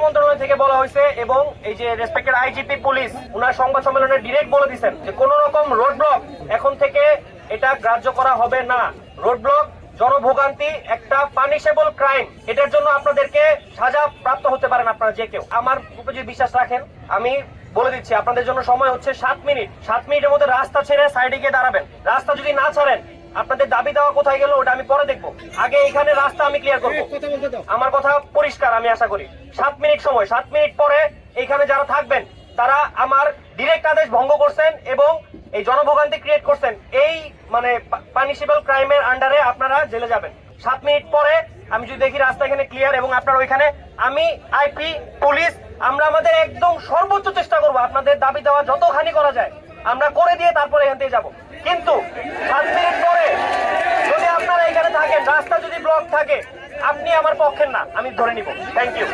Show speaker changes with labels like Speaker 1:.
Speaker 1: মন্ত্রণালয় থেকে বলা হয়েছে এবং এই যে রেসপেক্টেড আইজিপি পুলিশ উনার সংবাদ সম্মেলনে ডিরেক্ট বলে দিচ্ছেন যে কোন রকম রোড ব্লক এখন থেকে এটা গ্রাহ্য করা হবে না। রোড ব্লক জনভোগান্তি একটা পানিশেবল ক্রাইম, এটার জন্য আপনাদেরকে সাজা প্রাপ্ত হতে পারেন আপনারা যে কেউ। আমার উপর যদি বিশ্বাস রাখেন আমি বলে দিচ্ছি আপনাদের জন্য সময় হচ্ছে 7 মিনিট। 7 মিনিটের মধ্যে রাস্তা ছেড়ে সাইডে গিয়ে দাঁড়াবেন। রাস্তা যদি না ছাড়েন আপনাদের দাবি দেওয়া কোথায় গেল ওটা আমি পরে দেখবো। আগে এখানে রাস্তা আমি ক্লিয়ার করবো। আমার কথা পরিষ্কার, আমি আশা করি 7 মিনিট সময়। 7 মিনিট পরে এখানে যারা থাকবেন তারা আমার ডিরেক্ট আদেশ ভঙ্গ করছেন এবং এই জনভোগান্তি ক্রিয়েট করছেন, এই মানে পানিশেবল ক্রাইমের আন্ডারে আপনারা জেলে যাবেন। 7 মিনিট পরে আমি যদি দেখি রাস্তা এখানে ক্লিয়ার এবং আপনার ওইখানে, আমি আইপি পুলিশ আমরা আমাদের একদম সর্বোচ্চ চেষ্টা করবো আপনাদের দাবি দেওয়া যতখানি করা যায় আমরা করে দিয়ে তারপরে এখান থেকে যাবো। কিন্তু 7 মিনিট পরে যদি আপনারা এখানে থাকেন, রাস্তা যদি ব্লক থাকে, আপনি আমার পক্ষের না, আমি ধরে নিব। Thank you.